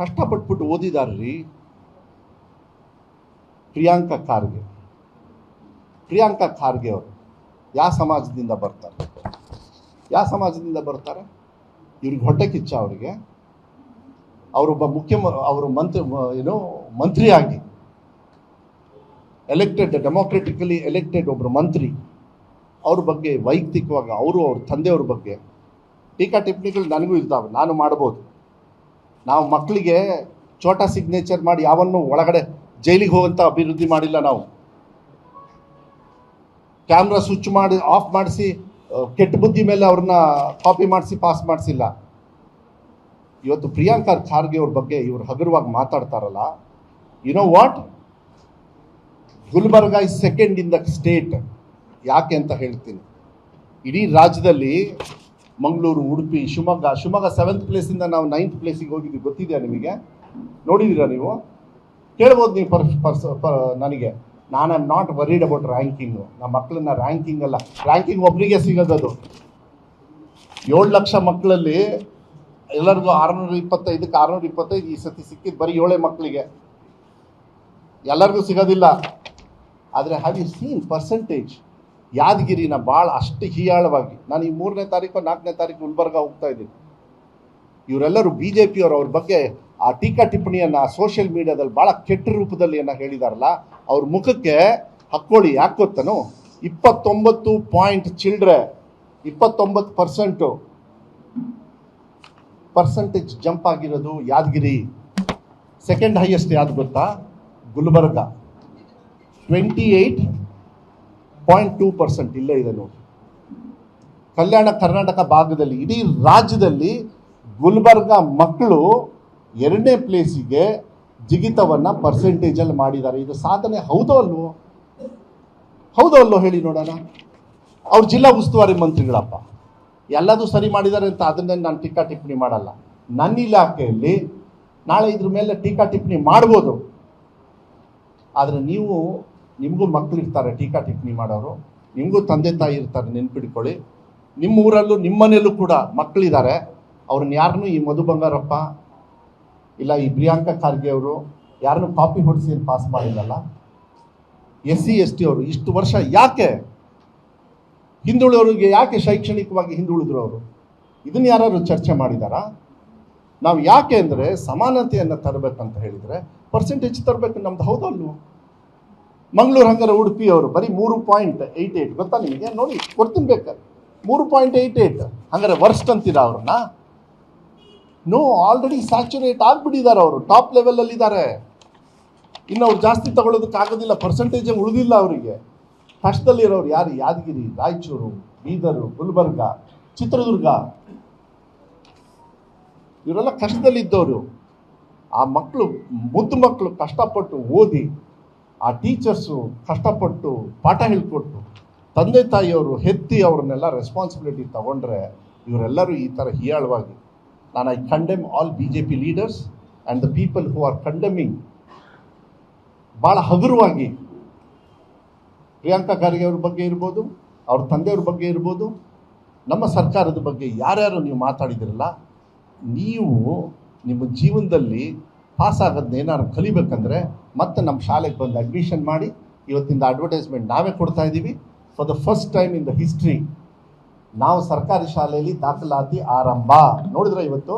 ಕಷ್ಟಪಟ್ಬಿಟ್ಟು ಓದಿದಾರ್ರಿ. ಪ್ರಿಯಾಂಕಾ ಖಾರ್ಗೆ ಅವರು ಯಾವ ಸಮಾಜದಿಂದ ಬರ್ತಾರೆ? ಇವ್ರಿಗೆ ಹೊಟ್ಟೆ ಕಿಚ್ಚ ಅವರಿಗೆ. ಅವರೊಬ್ಬ ಅವರು ಮಂತ್ರಿಯಾಗಿ ಡೆಮೋಕ್ರೆಟಿಕಲಿ ಎಲೆಕ್ಟೆಡ್ ಒಬ್ಬರು ಮಂತ್ರಿ, ಅವ್ರ ಬಗ್ಗೆ ವೈಯಕ್ತಿಕವಾಗಿ ಅವ್ರ ತಂದೆಯವ್ರ ಬಗ್ಗೆ ಟೀಕಾ ಟಿಪ್ಪಣಿಗಳು ನನಗೂ ಇದ್ದಾವೆ, ನಾನು ಮಾಡ್ಬೋದು. ನಾವು ಮಕ್ಕಳಿಗೆ ಛೋಟಾ ಸಿಗ್ನೇಚರ್ ಮಾಡಿ ಯಾವನ್ನೂ ಒಳಗಡೆ ಜೈಲಿಗೆ ಹೋಗುವಂಥ ಅಭಿವೃದ್ಧಿ ಮಾಡಿಲ್ಲ. ನಾವು ಕ್ಯಾಮ್ರಾ ಸ್ವಿಚ್ ಮಾಡಿ ಆಫ್ ಮಾಡಿಸಿ ಕೆಟ್ಟ ಬುದ್ಧಿ ಮೇಲೆ ಅವ್ರನ್ನ ಕಾಪಿ ಮಾಡಿಸಿ ಪಾಸ್ ಮಾಡಿಸಿಲ್ಲ. ಇವತ್ತು ಪ್ರಿಯಾಂಕಾ ಖಾರ್ಗೆ ಅವ್ರ ಬಗ್ಗೆ ಇವರು ಹಗುರವಾಗಿ ಮಾತಾಡ್ತಾರಲ್ಲ, you know what, Gulbarga is second in the state. ಯಾಕೆ ಅಂತ ಹೇಳ್ತೀನಿ. ಇಡೀ ರಾಜ್ಯದಲ್ಲಿ ಮಂಗಳೂರು, ಉಡುಪಿ, ಶಿವಮೊಗ್ಗ 7th ಪ್ಲೇಸಿಂದ ನಾವು 9th ಪ್ಲೇಸಿಗೆ ಹೋಗಿದ್ವಿ. ಗೊತ್ತಿದೆಯಾ ನಿಮಗೆ? ನೋಡಿದ್ದೀರಾ ನೀವು? ಕೇಳ್ಬೋದು ನೀವು. ನನಗೆ ನಾನು am not worried about ranking. ನಮ್ಮ ಮಕ್ಕಳನ್ನ ರ್ಯಾಂಕಿಂಗ್ ಒಬ್ಬರಿಗೆ ಸಿಗೋದದು. 7 ಲಕ್ಷ ಮಕ್ಕಳಲ್ಲಿ ಎಲ್ಲರಿಗೂ 625ಕ್ಕೆ 625 ಈ ಸತಿ ಸಿಕ್ಕಿದ್ದು ಬರೀ 7 ಮಕ್ಕಳಿಗೆ, ಎಲ್ಲರಿಗೂ ಸಿಗೋದಿಲ್ಲ. ಆದರೆ ಹ್ಯಾವ್ ಯು ಸೀನ್ ಪರ್ಸೆಂಟೇಜ್? ಯಾದಗಿರಿನ ಭಾಳ ಅಷ್ಟು ಹೀಯಾಳವಾಗಿ, ನಾನು ಈ 3ನೇ ತಾರೀಕು 4ನೇ ತಾರೀಕು ಗುಲ್ಬರ್ಗ ಹೋಗ್ತಾ ಇದ್ದೀನಿ. ಇವರೆಲ್ಲರೂ BJP ಅವ್ರ ಬಗ್ಗೆ ಆ ಟೀಕಾ ಟಿಪ್ಪಣಿಯನ್ನು ಸೋಷಿಯಲ್ ಮೀಡಿಯಾದಲ್ಲಿ ಭಾಳ ಕೆಟ್ಟ ರೂಪದಲ್ಲಿ ಹೇಳಿದಾರಲ್ಲ, ಅವ್ರ ಮುಖಕ್ಕೆ ಹಾಕ್ಕೊಳ್ಳಿ. ಯಾಕೆ ಗೊತ್ತನು? 29 ಪಾಯಿಂಟ್ ಚಿಲ್ಡ್ರೆ, 29% ಪರ್ಸೆಂಟೇಜ್ ಜಂಪ್ ಆಗಿರೋದು ಯಾದಗಿರಿ. ಸೆಕೆಂಡ್ ಹೈಯೆಸ್ಟ್ ಯಾವ್ದು ಗೊತ್ತಾ? ಗುಲ್ಬರ್ಗ 28.2% ಇಲ್ಲೇ ಇದೆ ನೋಡಿ. ಕಲ್ಯಾಣ ಕರ್ನಾಟಕ ಭಾಗದಲ್ಲಿ, ಇಡೀ ರಾಜ್ಯದಲ್ಲಿ ಗುಲ್ಬರ್ಗ ಮಕ್ಕಳು 2ನೇ ಪ್ಲೇಸಿಗೆ ಜಿಗಿತವನ್ನು ಪರ್ಸೆಂಟೇಜಲ್ಲಿ ಮಾಡಿದ್ದಾರೆ. ಇದು ಸಾಧನೆ ಹೌದೋ ಅಲ್ವೋ ಹೇಳಿ ನೋಡೋಣ. ಅವ್ರು ಜಿಲ್ಲಾ ಉಸ್ತುವಾರಿ ಮಂತ್ರಿಗಳಪ್ಪ, ಎಲ್ಲದೂ ಸರಿ ಮಾಡಿದ್ದಾರೆ ಅಂತ ಅದನ್ನೇ ನಾನು ಟೀಕಾ ಟಿಪ್ಪಣಿ ಮಾಡಲ್ಲ. ನನ್ನ ಇಲಾಖೆಯಲ್ಲಿ ನಾಳೆ ಇದ್ರ ಮೇಲೆ ಟೀಕಾ ಟಿಪ್ಪಣಿ ಮಾಡ್ಬೋದು. ಆದರೆ ನಿಮಗೂ ಮಕ್ಕಳಿರ್ತಾರೆ ಟೀಕಾ ಟಿಪ್ಪಣಿ ಮಾಡೋರು, ನಿಮಗೂ ತಂದೆ ತಾಯಿ ಇರ್ತಾರೆ. ನೆನ್ಪಿಡ್ಕೊಳ್ಳಿ, ನಿಮ್ಮ ಊರಲ್ಲೂ ನಿಮ್ಮ ಮನೆಯಲ್ಲೂ ಕೂಡ ಮಕ್ಕಳಿದ್ದಾರೆ. ಅವ್ರನ್ನ ಯಾರನ್ನೂ ಈ ಮಧು ಬಂಗಾರಪ್ಪ ಇಲ್ಲ ಈ ಪ್ರಿಯಾಂಕಾ ಖಾರ್ಗೆ ಅವರು ಯಾರನ್ನೂ ಕಾಪಿ ಹೊಡಿಸಿ ಪಾಸ್ ಮಾಡಿಲ್ಲಲ್ಲ. SC ST ಅವರು ಇಷ್ಟು ವರ್ಷ ಯಾಕೆ ಹಿಂದುಳಿದವರಿಗೆ ಯಾಕೆ ಶೈಕ್ಷಣಿಕವಾಗಿ ಹಿಂದುಳಿದ್ರು ಅವರು? ಇದನ್ನು ಯಾರು ಚರ್ಚೆ ಮಾಡಿದಾರಾ? ನಾವು ಯಾಕೆ ಅಂದರೆ ಸಮಾನತೆಯನ್ನು ತರಬೇಕಂತ ಹೇಳಿದರೆ ಪರ್ಸೆಂಟೇಜ್ ತರಬೇಕು. ನಮ್ದು ಹೌದಲ್ವ? ಮಂಗಳೂರು ಹಂಗಾರೆ ಉಡುಪಿ ಅವರು ಬರೀ 3.88 ಗೊತ್ತಾ ನಿಮಗೆ? ನೋಡಿ ಕೊಡ್ತೀನಿ ಬೇಕಾದ್ರೆ. 3.88 ಹಂಗಾರೆ ವರ್ಸ್ಟ್ ಅಂತೀರಾ ಅವ್ರನ್ನ? ನೋ, ಆಲ್ರೆಡಿ ಸ್ಯಾಚುರೇಟ್ ಆಗಿಬಿಟ್ಟಿದ್ದಾರೆ. ಅವರು ಟಾಪ್ ಲೆವೆಲಲ್ಲಿದ್ದಾರೆ. ಇನ್ನು ಅವ್ರು ಜಾಸ್ತಿ ತಗೊಳ್ಳೋದಕ್ಕಾಗೋದಿಲ್ಲ, ಪರ್ಸೆಂಟೇಜೇ ಉಳಿದಿಲ್ಲ ಅವರಿಗೆ. ಕಷ್ಟದಲ್ಲಿರೋರು ಯಾರು? ಯಾದಗಿರಿ, ರಾಯಚೂರು, ಬೀದರು, ಗುಲ್ಬರ್ಗ, ಚಿತ್ರದುರ್ಗ, ಇವರೆಲ್ಲ ಕಷ್ಟದಲ್ಲಿದ್ದವರು. ಆ ಮಕ್ಕಳು, ಮುದ್ದು ಮಕ್ಕಳು ಕಷ್ಟಪಟ್ಟು ಓದಿ, ಆ ಟೀಚರ್ಸು ಕಷ್ಟಪಟ್ಟು ಪಾಠ ಹೇಳ್ಕೊಟ್ಟು, ತಂದೆ ತಾಯಿಯವರು ಹೆತ್ತಿ ಅವ್ರನ್ನೆಲ್ಲ ರೆಸ್ಪಾನ್ಸಿಬಿಲಿಟಿ ತಗೊಂಡ್ರೆ ಇವರೆಲ್ಲರೂ ಈ ಥರ ಹೀಯಾಳವಾಗಿ. ನಾನು I condemn all BJP leaders and the people who are condemning ಭಾಳ ಹಗುರವಾಗಿ ಪ್ರಿಯಾಂಕಾ ಖಾರ್ಗೆ ಅವ್ರ ಬಗ್ಗೆ ಇರ್ಬೋದು, ಅವ್ರ ತಂದೆಯವ್ರ ಬಗ್ಗೆ ಇರ್ಬೋದು, ನಮ್ಮ ಸರ್ಕಾರದ ಬಗ್ಗೆ ಯಾರ್ಯಾರು ನೀವು ಮಾತಾಡಿದಿರಲ್ಲ, ನೀವು ನಿಮ್ಮ ಜೀವನದಲ್ಲಿ ಪಾಸ್ ಆಗೋದನ್ನ ಏನಾದ್ರು ಕಲಿಬೇಕಂದ್ರೆ ಮತ್ತೆ ನಮ್ಮ ಶಾಲೆಗೆ ಬಂದು ಅಡ್ಮಿಷನ್ ಮಾಡಿ. ಇವತ್ತಿಂದ ಅಡ್ವರ್ಟೈಸ್ಮೆಂಟ್ ನಾವೇ ಕೊಡ್ತಾ ಇದ್ದೀವಿ. For the first time in the history ನಾವು ಸರ್ಕಾರಿ ಶಾಲೆಯಲ್ಲಿ ದಾಖಲಾತಿ ಆರಂಭ. ನೋಡಿದ್ರೆ ಇವತ್ತು